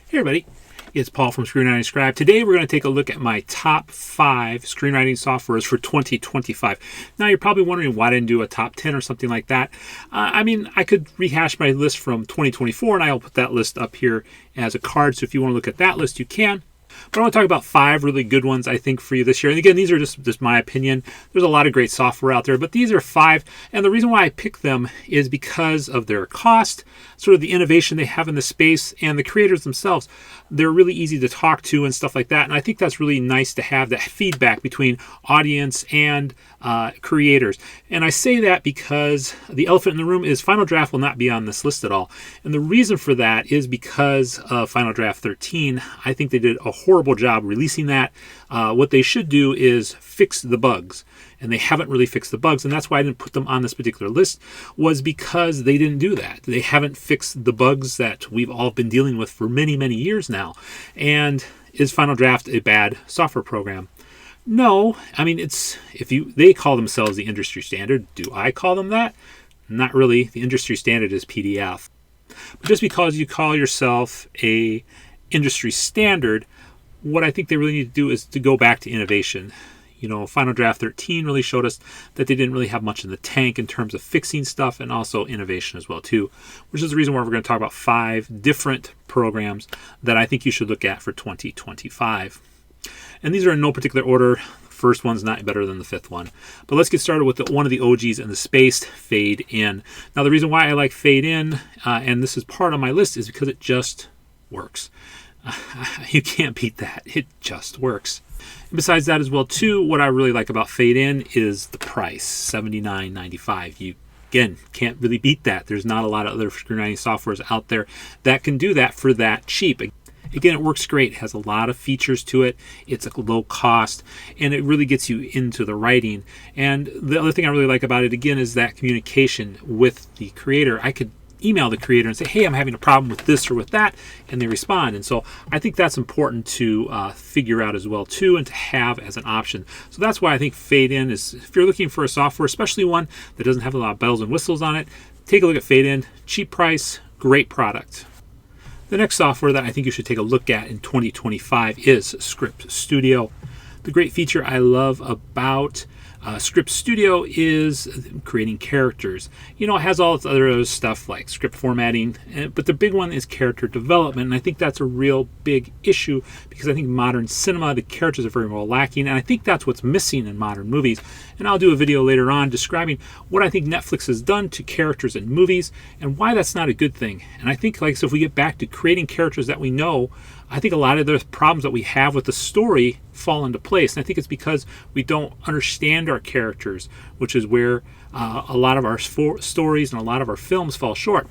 Hey everybody, it's Paul from ScreenWritingScribe. Today we're going to take a look at my top 5 screenwriting softwares for 2025. Now you're probably wondering why I didn't do a top 10 or something like that. I could rehash my list from 2024 and I'll put that list up here as a card. So if you want to look at that list, you can. But I want to talk about 5 really good ones, I think, for you this year. And again, these are just my opinion. There's a lot of great software out there, but these are 5. And the reason why I picked them is because of their cost, sort of the innovation they have in the space, and the creators themselves. They're really easy to talk to and stuff like that. And I think that's really nice to have that feedback between audience and creators. And I say that because the elephant in the room is Final Draft will not be on this list at all. And the reason for that is because of Final Draft 13. I think they did a horrible job releasing that. What they should do is fix the bugs. And they haven't really fixed the bugs. And that's why I didn't put them on this particular list, was because they didn't do that. They haven't fixed the bugs that we've all been dealing with for many, many years now. And is Final Draft a bad software program? No. I mean, they call themselves the industry standard. Do I call them that? Not really. The industry standard is PDF. But just because you call yourself a industry standard, what I think they really need to do is to go back to innovation. You know, Final Draft 13 really showed us that they didn't really have much in the tank in terms of fixing stuff, and also innovation as well too, which is the reason why we're going to talk about 5 different programs that I think you should look at for 2025. And these are in no particular order. First one's not better than the 5th one. But let's get started with one of the OGs in the space, Fade In. Now, the reason why I like Fade In, and this is part of my list, is because it just works. You can't beat that. It just works. And besides that as well, too, what I really like about Fade In is the price, $79.95. You, again, can't really beat that. There's not a lot of other screenwriting softwares out there that can do that for that cheap. Again, it works great. It has a lot of features to it. It's a low cost, and it really gets you into the writing. And the other thing I really like about it, again, is that communication with the creator. I could email the creator and say, hey, I'm having a problem with this or with that, and they respond. And so I think that's important to figure out as well, too, and to have as an option. So that's why I think Fade In is, if you're looking for a software, especially one that doesn't have a lot of bells and whistles on it, take a look at Fade In. Cheap price, great product. The next software that I think you should take a look at in 2025 is Script Studio. The great feature I love about Script Studio is creating characters. You know, it has all this other stuff like script formatting, but the big one is character development. And I think that's a real big issue because I think modern cinema, the characters are very well lacking. And I think that's what's missing in modern movies. And I'll do a video later on describing what I think Netflix has done to characters in movies and why that's not a good thing. And I think, so if we get back to creating characters that we know, I think a lot of the problems that we have with the story fall into place. And I think it's because we don't understand our characters, which is where a lot of our stories and a lot of our films fall short.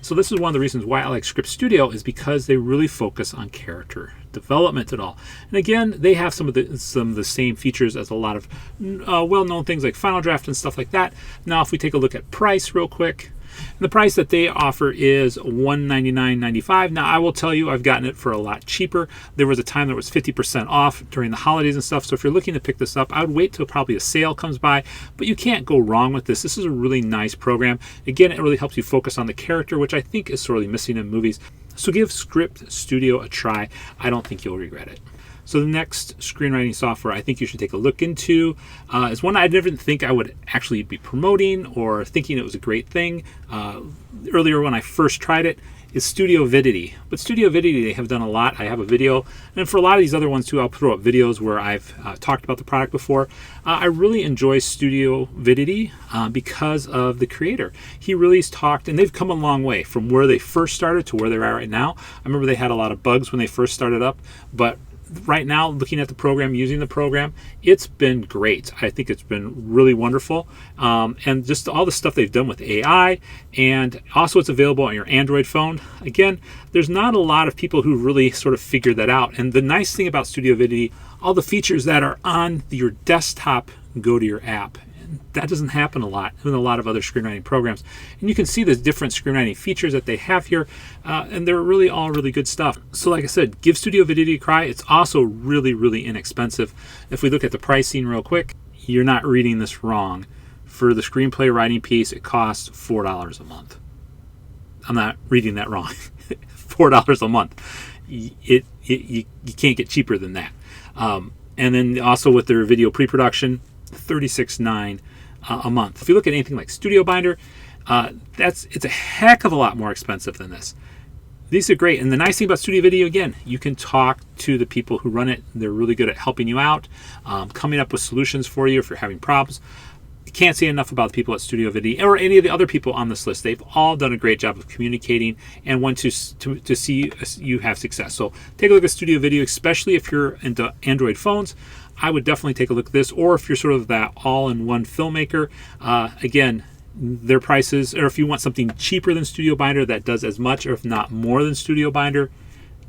So this is one of the reasons why I like Script Studio, is because they really focus on character development at all. And again, they have some of the same features as a lot of well-known things like Final Draft and stuff like that. Now, if we take a look at price real quick, and the price that they offer is $199.95. Now, I will tell you, I've gotten it for a lot cheaper. There was a time that was 50% off during the holidays and stuff. So if you're looking to pick this up, I would wait till probably a sale comes by. But you can't go wrong with this. This is a really nice program. Again, it really helps you focus on the character, which I think is sorely missing in movies. So give Script Studio a try. I don't think you'll regret it. So the next screenwriting software I think you should take a look into is one I didn't think I would actually be promoting or thinking it was a great thing. Earlier when I first tried it, is Studiovity. But Studiovity, they have done a lot. I have a video. And for a lot of these other ones too, I'll throw up videos where I've talked about the product before. I really enjoy Studiovity because of the creator. He really has talked, and they've come a long way from where they first started to where they're at right now. I remember they had a lot of bugs when they first started up, but right now, looking at the program, using the program, it's been great. I think it's been really wonderful. And just all the stuff they've done with AI, and also it's available on your Android phone. Again, there's not a lot of people who really sort of figured that out. And the nice thing about Studiovity, all the features that are on your desktop go to your app. That doesn't happen a lot in a lot of other screenwriting programs. And you can see the different screenwriting features that they have here, and they're really all really good stuff. So like I said, give Studiovity a try. It's also really, really inexpensive. If we look at the pricing real quick, you're not reading this wrong. For the screenplay writing piece, it costs $4 a month. I'm not reading that wrong. $4 a month. you can't get cheaper than that. And then also with their video pre-production, $36.9 a month. If you look at anything like Studio Binder, it's a heck of a lot more expensive than this. These are great. And the nice thing about Studiovity, again, you can talk to the people who run it. They're really good at helping you out, coming up with solutions for you if you're having problems. You can't say enough about the people at Studiovity or any of the other people on this list. They've all done a great job of communicating and want to see you have success. So take a look at Studiovity, especially if you're into Android phones. I would definitely take a look at this, or if you're sort of that all-in-one filmmaker. Again, their prices, or if you want something cheaper than Studio Binder that does as much or if not more than Studio Binder,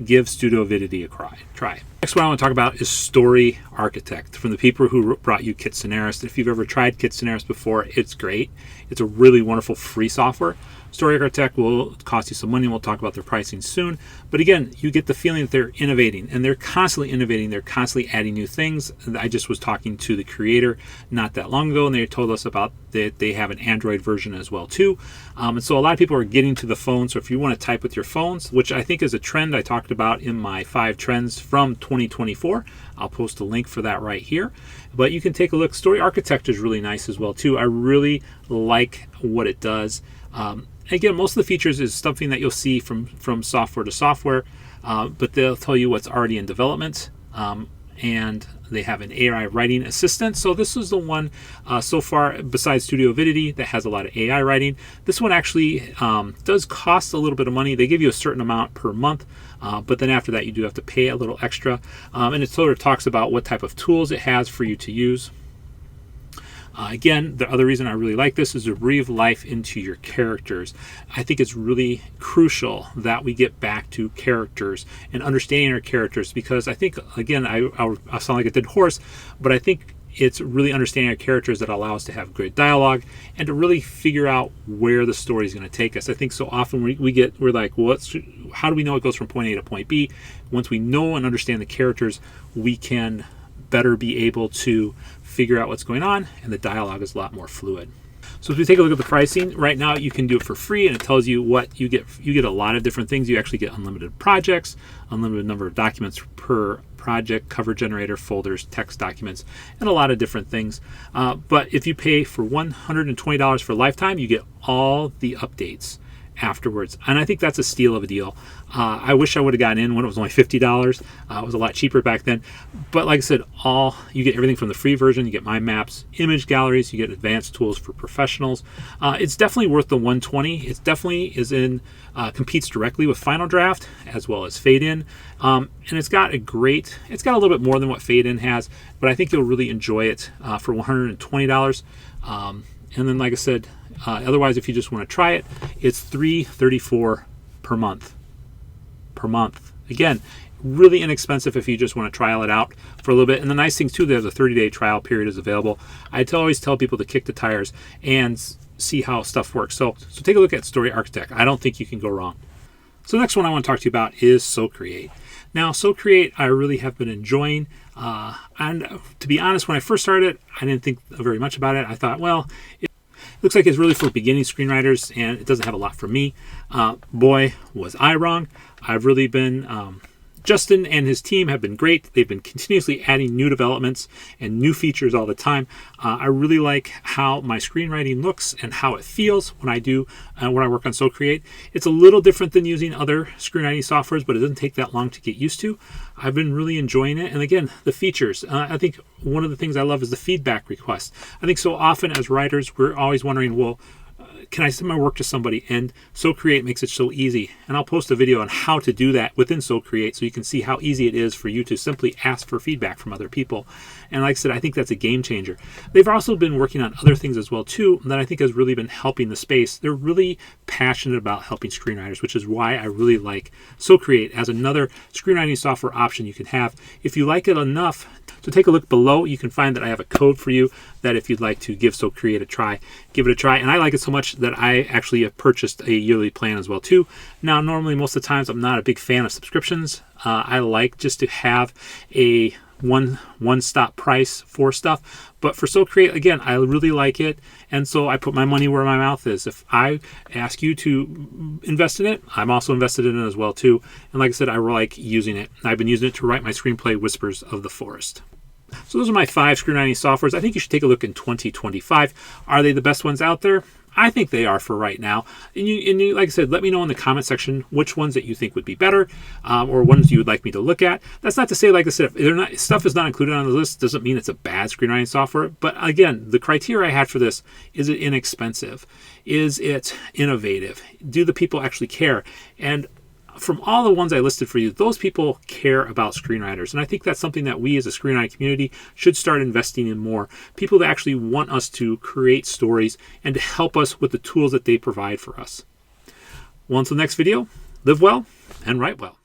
give Studiovity a try. Next one I want to talk about is Story Architect, from the people who brought you Kitsonaris. If you've ever tried Kitsonaris before, it's great. It's a really wonderful free software. Story Architect will cost you some money. We'll talk about their pricing soon. But again, you get the feeling that they're innovating, and they're constantly innovating. They're constantly adding new things. I just was talking to the creator not that long ago, and they told us about that they have an Android version as well too. And so a lot of people are getting to the phone. So if you want to type with your phones, which I think is a trend I talked about in my 5 trends from 2024, I'll post a link for that right here. But you can take a look. Story Architect is really nice as well too. I really like what it does. Again, most of the features is something that you'll see from software to software, but they'll tell you what's already in development, and they have an AI writing assistant. So this is the one so far, besides Studiovity, that has a lot of AI writing. This one actually does cost a little bit of money. They give you a certain amount per month, but then after that you do have to pay a little extra. And it sort of talks about what type of tools it has for you to use. Again, the other reason I really like this is to breathe life into your characters. I think it's really crucial that we get back to characters and understanding our characters, because I think, again, I'll sound like a dead horse, but I think it's really understanding our characters that allow us to have great dialogue and to really figure out where the story is going to take us. I think so often we're like, well, how do we know it goes from point A to point B? Once we know and understand the characters, we can better be able to figure out what's going on, and the dialogue is a lot more fluid. So if we take a look at the pricing, right now you can do it for free, and it tells you what you get. You get a lot of different things. You actually get unlimited projects, unlimited number of documents per project, cover generator, folders, text documents, and a lot of different things. But if you pay for $120 for lifetime, you get all the updates afterwards, and I think that's a steal of a deal. I wish I would have gotten in when it was only $50. It was a lot cheaper back then, but like I said, you get everything from the free version. You get mind maps, image galleries, you get advanced tools for professionals. It's definitely worth the $120. It definitely competes directly with Final Draft as well as Fade In, and it's got a little bit more than what Fade In has, but I think you'll really enjoy it for $120. And then, like I said, otherwise, if you just want to try it, it's $334 per month. Again, really inexpensive if you just want to trial it out for a little bit. And the nice thing too, there's a 30-day trial period is available. I always tell people to kick the tires and see how stuff works. So take a look at Story Architect. I don't think you can go wrong. So the next one I want to talk to you about is Socreate. Now, Socreate, I really have been enjoying. And to be honest, when I first started, I didn't think very much about it. I thought, well, it looks like it's really for beginning screenwriters, and it doesn't have a lot for me. Boy, was I wrong. I've really been Justin and his team have been great. They've been continuously adding new developments and new features all the time. I really like how my screenwriting looks and how it feels when I work on Socreate. It's a little different than using other screenwriting softwares, but it doesn't take that long to get used to. I've been really enjoying it. And again, the features. I think one of the things I love is the feedback request. I think so often as writers, we're always wondering, well, can I send my work to somebody? And Socreate makes it so easy. And I'll post a video on how to do that within Socreate so you can see how easy it is for you to simply ask for feedback from other people. And like I said, I think that's a game changer. They've also been working on other things as well too that I think has really been helping the space. They're really passionate about helping screenwriters, which is why I really like Socreate as another screenwriting software option you can have. If you like it enough, so take a look below. You can find that I have a code for you that if you'd like to give Socreate a try, give it a try. And I like it so much that I actually have purchased a yearly plan as well too. Now, normally most of the times I'm not a big fan of subscriptions. I like just to have a one-stop price for stuff. But for Socreate, again, I really like it, and so I put my money where my mouth is. If I ask you to invest in it, I'm also invested in it as well too. And like I said, I like using it. I've been using it to write my screenplay, Whispers of the Forest. So those are my 5 screenwriting softwares. I think you should take a look in 2025. Are they the best ones out there? I think they are for right now. And you, like I said, let me know in the comment section which ones that you think would be better, or ones you would like me to look at. That's not to say, like I said, if stuff is not included on the list, doesn't mean it's a bad screenwriting software. But again, the criteria I had for this: is it inexpensive? Is it innovative? Do the people actually care? And from all the ones I listed for you, those people care about screenwriters. And I think that's something that we as a screenwriting community should start investing in more. People that actually want us to create stories and to help us with the tools that they provide for us. Well, until the next video, live well and write well.